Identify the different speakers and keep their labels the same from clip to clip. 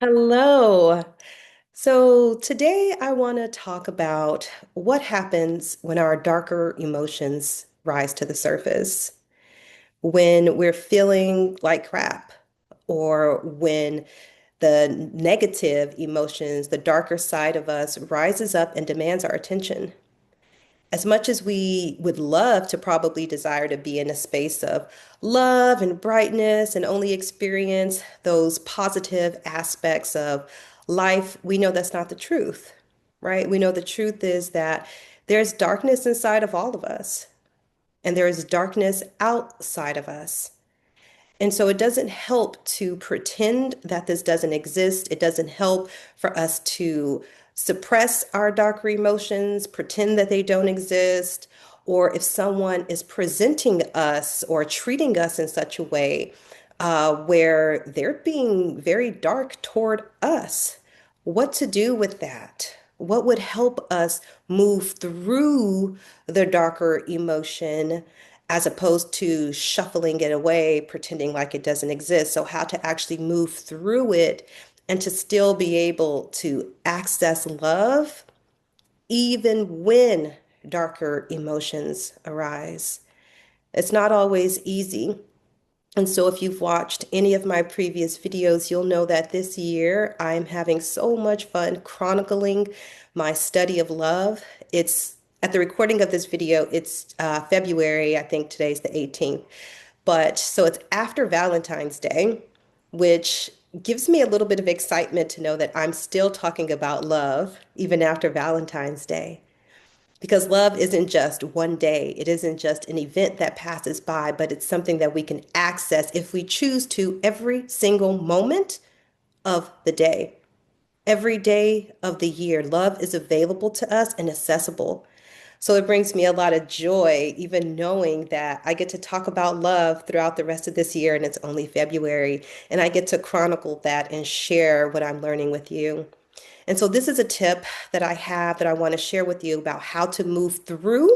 Speaker 1: Hello. So today I want to talk about what happens when our darker emotions rise to the surface, when we're feeling like crap, or when the negative emotions, the darker side of us rises up and demands our attention. As much as we would love to probably desire to be in a space of love and brightness and only experience those positive aspects of life, we know that's not the truth, right? We know the truth is that there's darkness inside of all of us, and there is darkness outside of us. And so it doesn't help to pretend that this doesn't exist. It doesn't help for us to suppress our darker emotions, pretend that they don't exist, or if someone is presenting us or treating us in such a way where they're being very dark toward us, what to do with that? What would help us move through the darker emotion as opposed to shuffling it away, pretending like it doesn't exist? So, how to actually move through it and to still be able to access love even when darker emotions arise. It's not always easy. And so, if you've watched any of my previous videos, you'll know that this year I'm having so much fun chronicling my study of love. It's at the recording of this video, it's February, I think today's the 18th. But so it's after Valentine's Day, which gives me a little bit of excitement to know that I'm still talking about love even after Valentine's Day. Because love isn't just one day, it isn't just an event that passes by, but it's something that we can access if we choose to every single moment of the day. Every day of the year, love is available to us and accessible. So it brings me a lot of joy, even knowing that I get to talk about love throughout the rest of this year, and it's only February, and I get to chronicle that and share what I'm learning with you. And so this is a tip that I have that I want to share with you about how to move through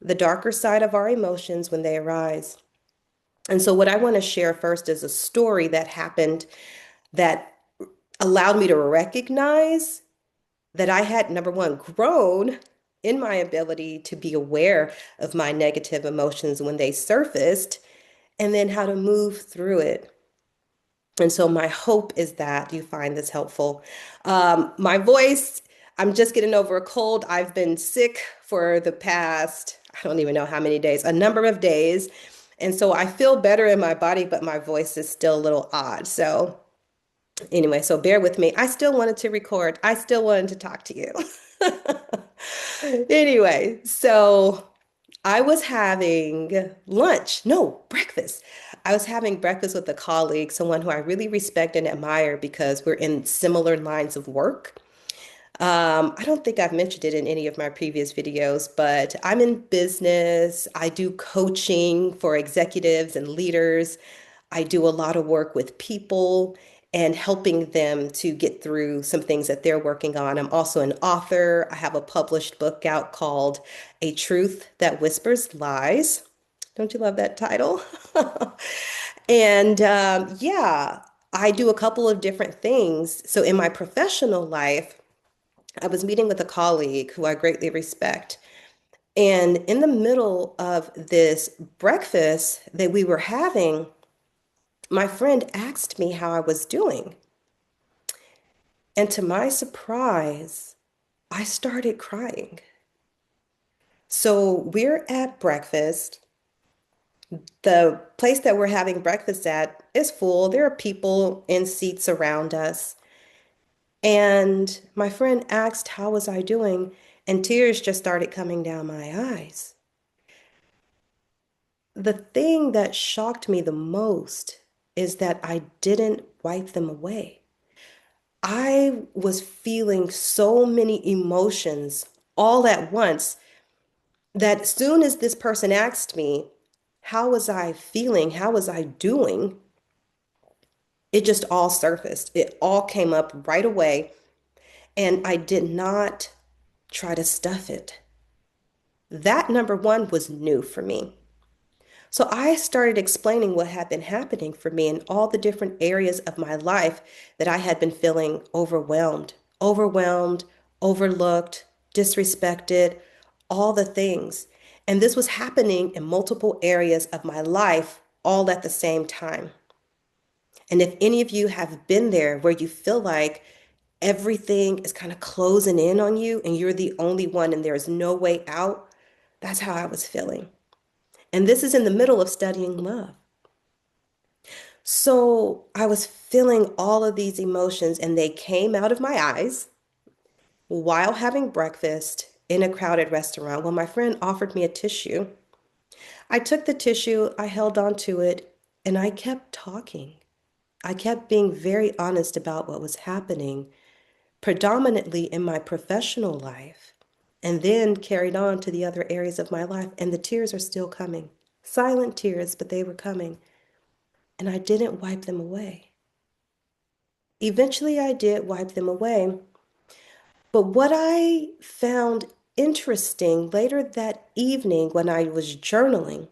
Speaker 1: the darker side of our emotions when they arise. And so what I want to share first is a story that happened that allowed me to recognize that I had, number one, grown in my ability to be aware of my negative emotions when they surfaced, and then how to move through it. And so my hope is that you find this helpful. My voice, I'm just getting over a cold. I've been sick for the past, I don't even know how many days, a number of days. And so I feel better in my body, but my voice is still a little odd. So anyway, so bear with me. I still wanted to record. I still wanted to talk to you. Anyway, so I was having lunch, no, breakfast. I was having breakfast with a colleague, someone who I really respect and admire because we're in similar lines of work. I don't think I've mentioned it in any of my previous videos, but I'm in business. I do coaching for executives and leaders. I do a lot of work with people and helping them to get through some things that they're working on. I'm also an author. I have a published book out called A Truth That Whispers Lies. Don't you love that title? And yeah, I do a couple of different things. So in my professional life, I was meeting with a colleague who I greatly respect. And in the middle of this breakfast that we were having, my friend asked me how I was doing. And to my surprise, I started crying. So we're at breakfast. The place that we're having breakfast at is full. There are people in seats around us. And my friend asked, how was I doing? And tears just started coming down my eyes. The thing that shocked me the most is that I didn't wipe them away. I was feeling so many emotions all at once that as soon as this person asked me, how was I feeling? How was I doing? It just all surfaced. It all came up right away. And I did not try to stuff it. That number one was new for me. So I started explaining what had been happening for me in all the different areas of my life that I had been feeling overwhelmed, overlooked, disrespected, all the things. And this was happening in multiple areas of my life all at the same time. And if any of you have been there where you feel like everything is kind of closing in on you and you're the only one and there's no way out, that's how I was feeling. And this is in the middle of studying love. So I was feeling all of these emotions, and they came out of my eyes while having breakfast in a crowded restaurant when my friend offered me a tissue. I took the tissue, I held on to it, and I kept talking. I kept being very honest about what was happening, predominantly in my professional life, and then carried on to the other areas of my life. And the tears are still coming. Silent tears, but they were coming. And I didn't wipe them away. Eventually, I did wipe them away. But what I found interesting later that evening when I was journaling,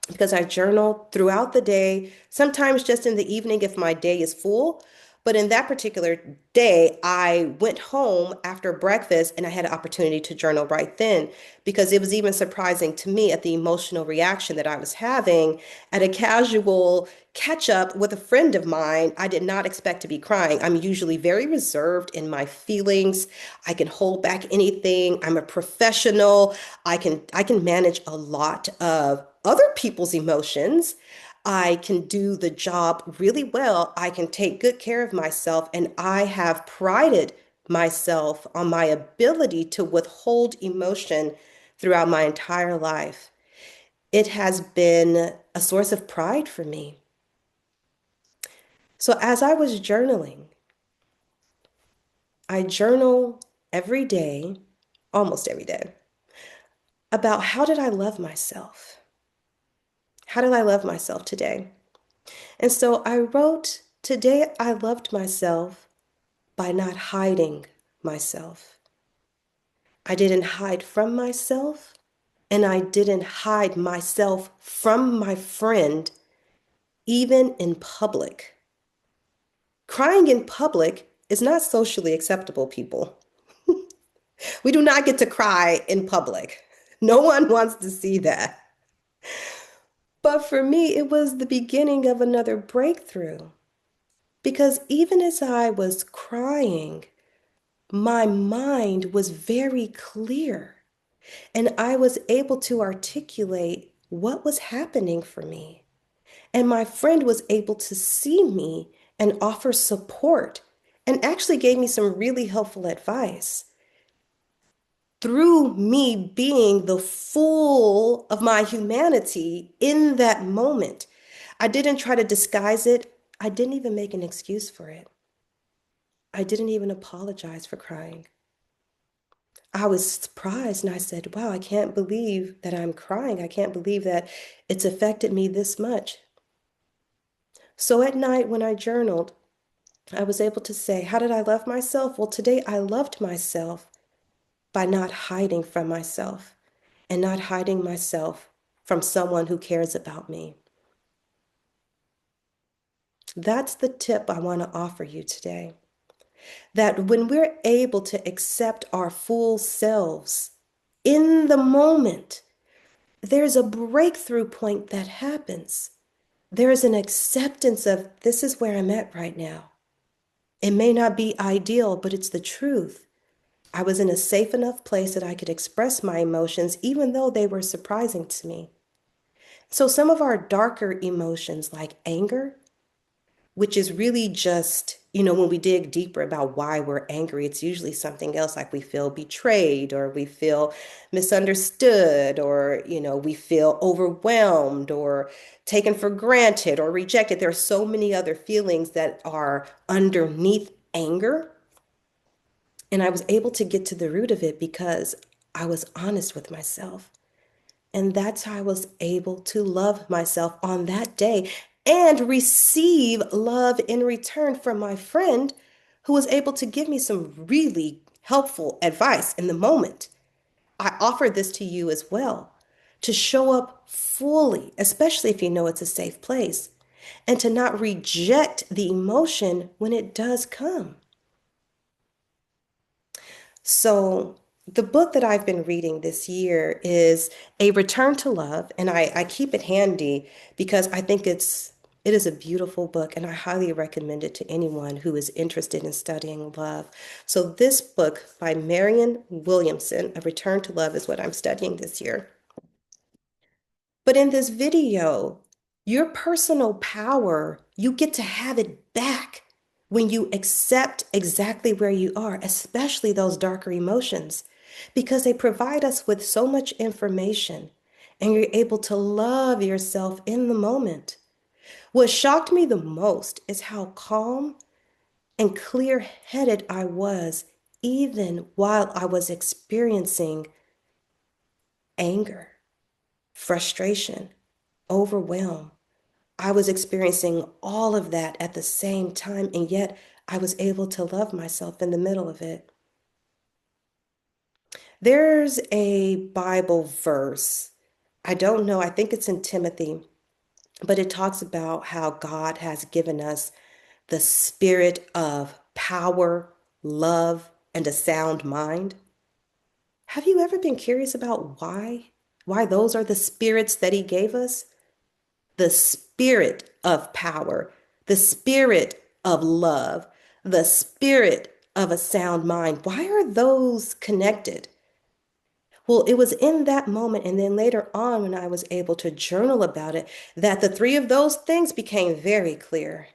Speaker 1: because I journal throughout the day, sometimes just in the evening if my day is full. But in that particular day, I went home after breakfast and I had an opportunity to journal right then because it was even surprising to me at the emotional reaction that I was having at a casual catch up with a friend of mine. I did not expect to be crying. I'm usually very reserved in my feelings. I can hold back anything. I'm a professional. I can manage a lot of other people's emotions. I can do the job really well. I can take good care of myself, and I have prided myself on my ability to withhold emotion throughout my entire life. It has been a source of pride for me. So as I was journaling, I journal every day, almost every day, about how did I love myself? How did I love myself today? And so I wrote, today I loved myself by not hiding myself. I didn't hide from myself, and I didn't hide myself from my friend, even in public. Crying in public is not socially acceptable, people. We do not get to cry in public. No one wants to see that. But for me, it was the beginning of another breakthrough because even as I was crying, my mind was very clear and I was able to articulate what was happening for me. And my friend was able to see me and offer support and actually gave me some really helpful advice through me being the full of my humanity in that moment. I didn't try to disguise it. I didn't even make an excuse for it. I didn't even apologize for crying. I was surprised and I said, wow, I can't believe that I'm crying. I can't believe that it's affected me this much. So at night when I journaled, I was able to say, how did I love myself? Well, today I loved myself by not hiding from myself and not hiding myself from someone who cares about me. That's the tip I want to offer you today. That when we're able to accept our full selves in the moment, there's a breakthrough point that happens. There is an acceptance of this is where I'm at right now. It may not be ideal, but it's the truth. I was in a safe enough place that I could express my emotions, even though they were surprising to me. So, some of our darker emotions, like anger, which is really just, when we dig deeper about why we're angry, it's usually something else like we feel betrayed or we feel misunderstood or, we feel overwhelmed or taken for granted or rejected. There are so many other feelings that are underneath anger. And I was able to get to the root of it because I was honest with myself. And that's how I was able to love myself on that day and receive love in return from my friend who was able to give me some really helpful advice in the moment. I offer this to you as well to show up fully, especially if you know it's a safe place, and to not reject the emotion when it does come. So, the book that I've been reading this year is A Return to Love, and I keep it handy because I think it is a beautiful book, and I highly recommend it to anyone who is interested in studying love. So, this book by Marianne Williamson, A Return to Love, is what I'm studying this year. But in this video, your personal power, you get to have it back when you accept exactly where you are, especially those darker emotions, because they provide us with so much information and you're able to love yourself in the moment. What shocked me the most is how calm and clear-headed I was, even while I was experiencing anger, frustration, overwhelm. I was experiencing all of that at the same time, and yet I was able to love myself in the middle of it. There's a Bible verse. I don't know, I think it's in Timothy, but it talks about how God has given us the spirit of power, love, and a sound mind. Have you ever been curious about why? Why those are the spirits that He gave us? The spirit of power, the spirit of love, the spirit of a sound mind. Why are those connected? Well, it was in that moment, and then later on, when I was able to journal about it, that the three of those things became very clear.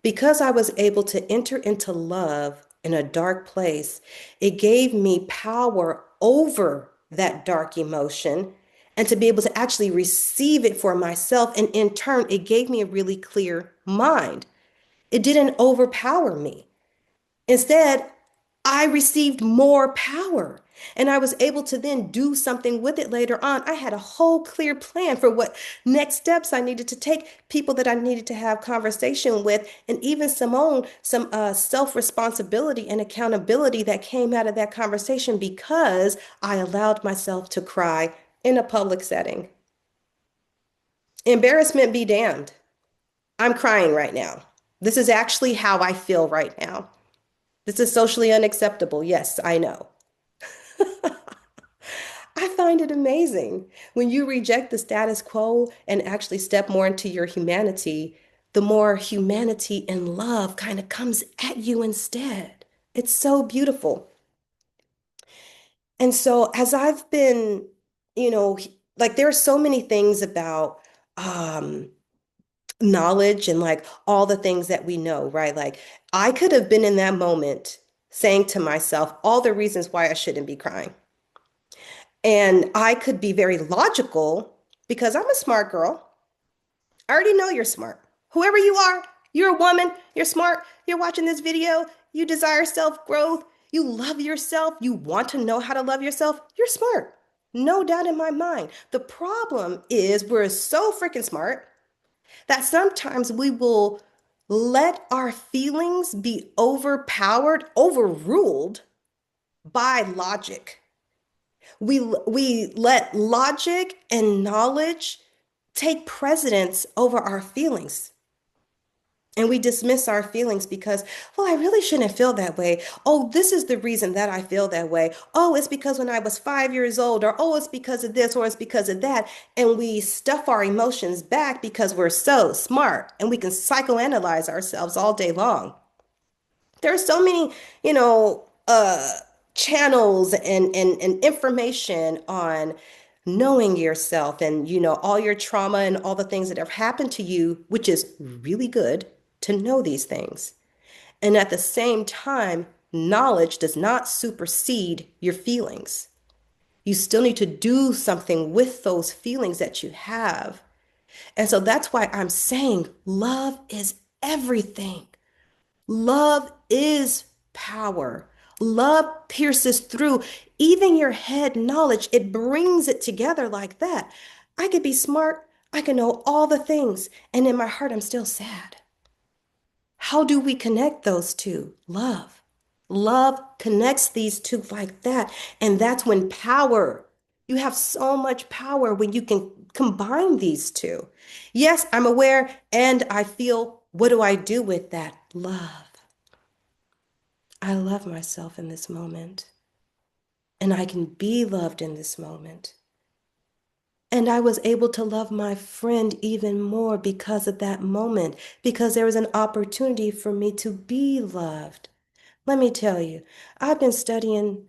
Speaker 1: Because I was able to enter into love in a dark place, it gave me power over that dark emotion and to be able to actually receive it for myself. And in turn, it gave me a really clear mind. It didn't overpower me. Instead, I received more power and I was able to then do something with it later on. I had a whole clear plan for what next steps I needed to take, people that I needed to have conversation with, and even some self-responsibility and accountability that came out of that conversation because I allowed myself to cry in a public setting. Embarrassment be damned. I'm crying right now. This is actually how I feel right now. This is socially unacceptable. Yes, I know. I find it amazing when you reject the status quo and actually step more into your humanity, the more humanity and love kind of comes at you instead. It's so beautiful. And so as I've been, like there are so many things about um knowledge and like all the things that we know, right? Like I could have been in that moment saying to myself all the reasons why I shouldn't be crying. And I could be very logical because I'm a smart girl. I already know you're smart. Whoever you are, you're a woman, you're smart, you're watching this video, you desire self-growth, you love yourself, you want to know how to love yourself, you're smart. No doubt in my mind. The problem is we're so freaking smart that sometimes we will let our feelings be overpowered, overruled by logic. We let logic and knowledge take precedence over our feelings. And we dismiss our feelings because, well, I really shouldn't feel that way. Oh, this is the reason that I feel that way. Oh, it's because when I was 5 years old, or oh, it's because of this, or it's because of that. And we stuff our emotions back because we're so smart and we can psychoanalyze ourselves all day long. There are so many, channels and information on knowing yourself and, all your trauma and all the things that have happened to you, which is really good to know these things. And at the same time, knowledge does not supersede your feelings. You still need to do something with those feelings that you have. And so that's why I'm saying love is everything. Love is power. Love pierces through even your head knowledge. It brings it together like that. I could be smart. I can know all the things. And in my heart, I'm still sad. How do we connect those two? Love. Love connects these two like that. And that's when power You have so much power when you can combine these two. Yes, I'm aware and I feel, what do I do with that? Love. I love myself in this moment, and I can be loved in this moment. And I was able to love my friend even more because of that moment, because there was an opportunity for me to be loved. Let me tell you, I've been studying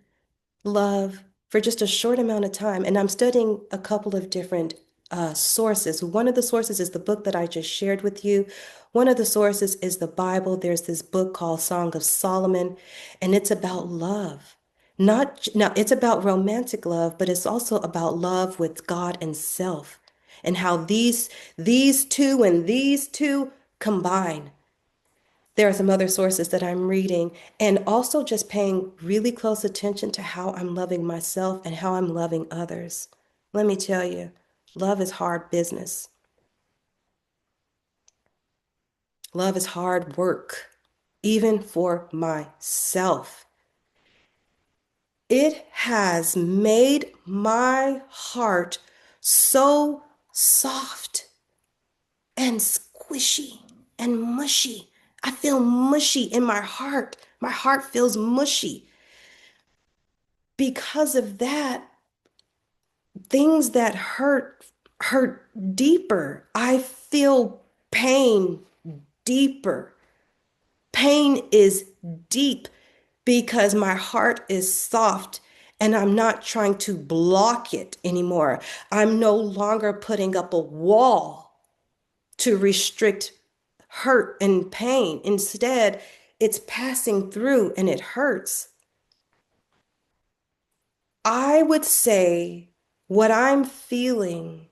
Speaker 1: love for just a short amount of time, and I'm studying a couple of different sources. One of the sources is the book that I just shared with you. One of the sources is the Bible. There's this book called Song of Solomon, and it's about love. Not now, it's about romantic love, but it's also about love with God and self, and how these two and these two combine. There are some other sources that I'm reading, and also just paying really close attention to how I'm loving myself and how I'm loving others. Let me tell you, love is hard business. Love is hard work, even for myself. It has made my heart so soft and squishy and mushy. I feel mushy in my heart. My heart feels mushy. Because of that, things that hurt deeper. I feel pain deeper. Pain is deep because my heart is soft and I'm not trying to block it anymore. I'm no longer putting up a wall to restrict hurt and pain. Instead, it's passing through and it hurts. I would say what I'm feeling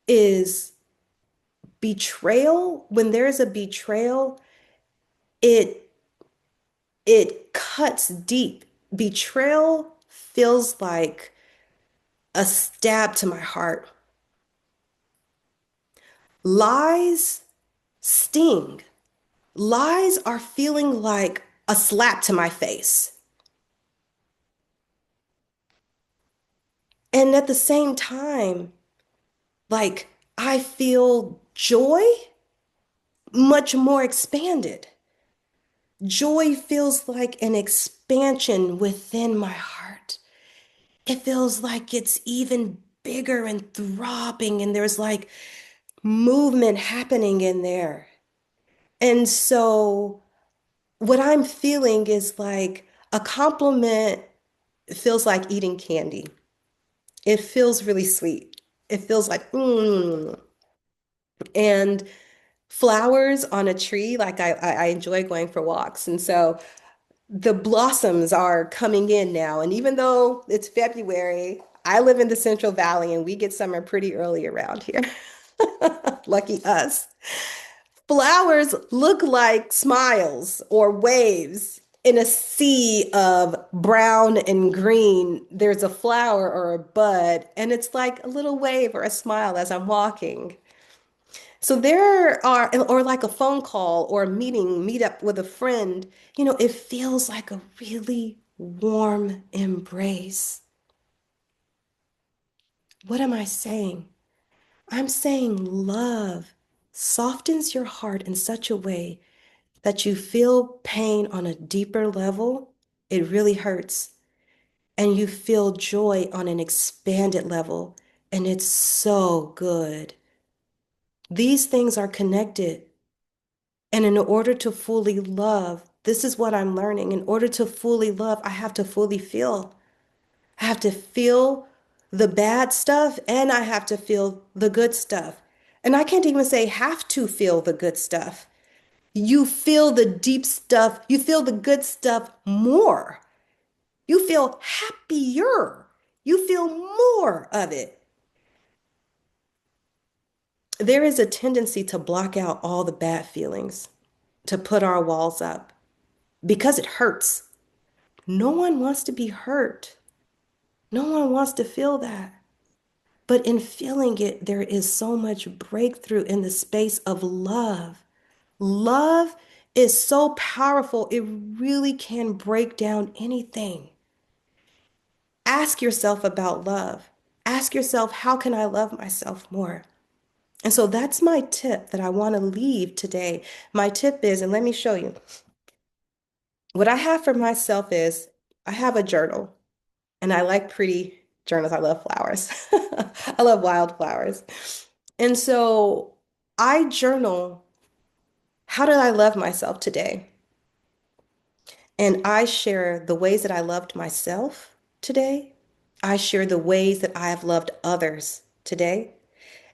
Speaker 1: is betrayal. When there's a betrayal, it it cuts deep. Betrayal feels like a stab to my heart. Lies sting. Lies are feeling like a slap to my face. And at the same time, like I feel joy much more expanded. Joy feels like an expansion within my heart. It feels like it's even bigger and throbbing, and there's like movement happening in there. And so, what I'm feeling is like a compliment feels like eating candy. It feels really sweet. It feels like, mm. And flowers on a tree, like I enjoy going for walks. And so, the blossoms are coming in now. And even though it's February, I live in the Central Valley and we get summer pretty early around here. Lucky us. Flowers look like smiles or waves in a sea of brown and green. There's a flower or a bud, and it's like a little wave or a smile as I'm walking. So there are, or like a phone call or a meet up with a friend, it feels like a really warm embrace. What am I saying? I'm saying love softens your heart in such a way that you feel pain on a deeper level. It really hurts. And you feel joy on an expanded level. And it's so good. These things are connected. And in order to fully love, this is what I'm learning. In order to fully love, I have to fully feel. I have to feel the bad stuff and I have to feel the good stuff. And I can't even say have to feel the good stuff. You feel the deep stuff, you feel the good stuff more. You feel happier. You feel more of it. There is a tendency to block out all the bad feelings, to put our walls up because it hurts. No one wants to be hurt. No one wants to feel that. But in feeling it, there is so much breakthrough in the space of love. Love is so powerful, it really can break down anything. Ask yourself about love. Ask yourself, how can I love myself more? And so that's my tip that I want to leave today. My tip is, and let me show you, what I have for myself is I have a journal and I like pretty journals. I love flowers. I love wildflowers. And so I journal, how did I love myself today? And I share the ways that I loved myself today. I share the ways that I have loved others today.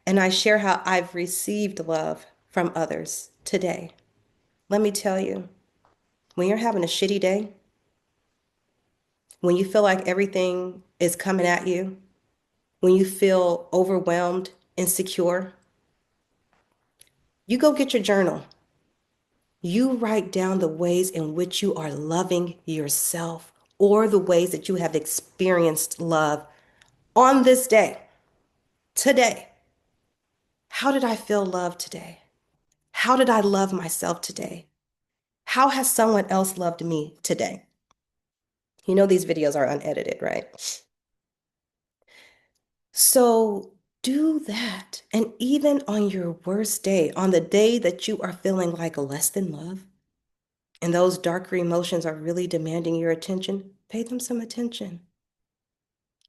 Speaker 1: And I share how I've received love from others today. Let me tell you, when you're having a shitty day, when you feel like everything is coming at you, when you feel overwhelmed, insecure, you go get your journal. You write down the ways in which you are loving yourself or the ways that you have experienced love on this day, today. How did I feel loved today? How did I love myself today? How has someone else loved me today? You know, these videos are unedited, right? So do that. And even on your worst day, on the day that you are feeling like less than love, and those darker emotions are really demanding your attention, pay them some attention.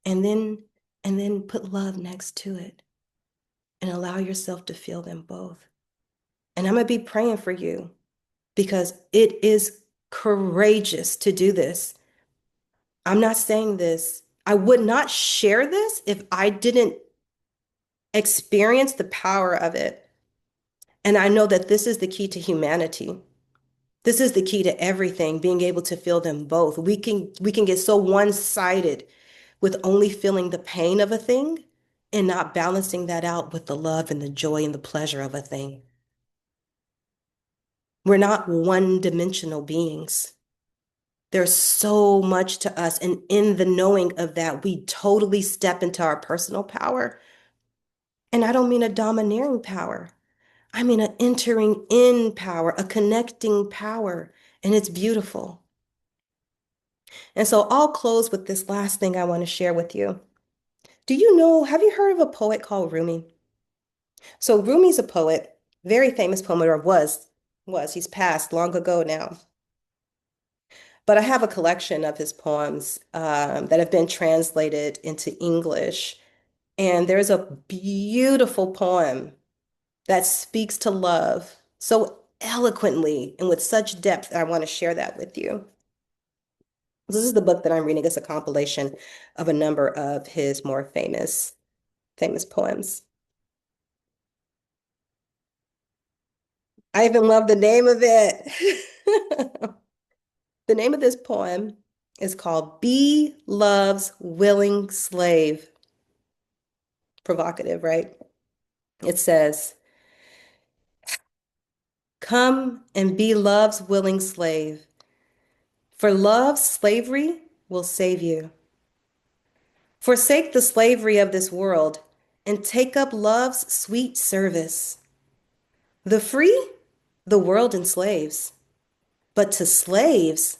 Speaker 1: And then put love next to it and allow yourself to feel them both. And I'm going to be praying for you because it is courageous to do this. I'm not saying this. I would not share this if I didn't experience the power of it. And I know that this is the key to humanity. This is the key to everything, being able to feel them both. We can get so one-sided with only feeling the pain of a thing and not balancing that out with the love and the joy and the pleasure of a thing. We're not one-dimensional beings. There's so much to us. And in the knowing of that, we totally step into our personal power. And I don't mean a domineering power. I mean an entering in power, a connecting power. And it's beautiful. And so I'll close with this last thing I want to share with you. Do you know, have you heard of a poet called Rumi? So Rumi's a poet, very famous poet, or he's passed long ago now. But I have a collection of his poems that have been translated into English. And there's a beautiful poem that speaks to love so eloquently and with such depth. I want to share that with you. This is the book that I'm reading. It's a compilation of a number of his more famous poems. I even love the name of it. The name of this poem is called Be Love's Willing Slave. Provocative, right? It says, come and be love's willing slave, for love's slavery will save you. Forsake the slavery of this world and take up love's sweet service. The free, the world enslaves, but to slaves,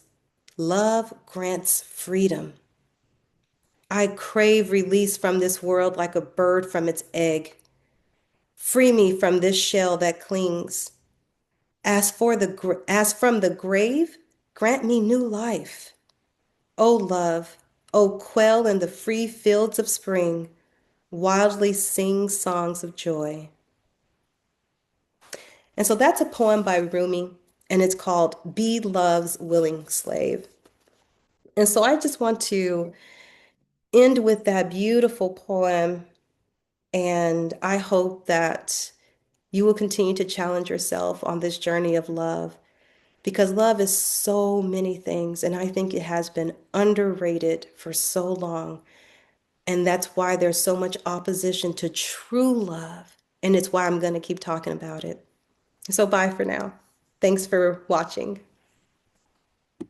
Speaker 1: love grants freedom. I crave release from this world like a bird from its egg. Free me from this shell that clings. As from the grave, grant me new life. O love, O quell in the free fields of spring, wildly sing songs of joy. And so that's a poem by Rumi, and it's called Be Love's Willing Slave. And so I just want to end with that beautiful poem, and I hope that you will continue to challenge yourself on this journey of love because love is so many things, and I think it has been underrated for so long. And that's why there's so much opposition to true love. And it's why I'm going to keep talking about it. So bye for now. Thanks for watching.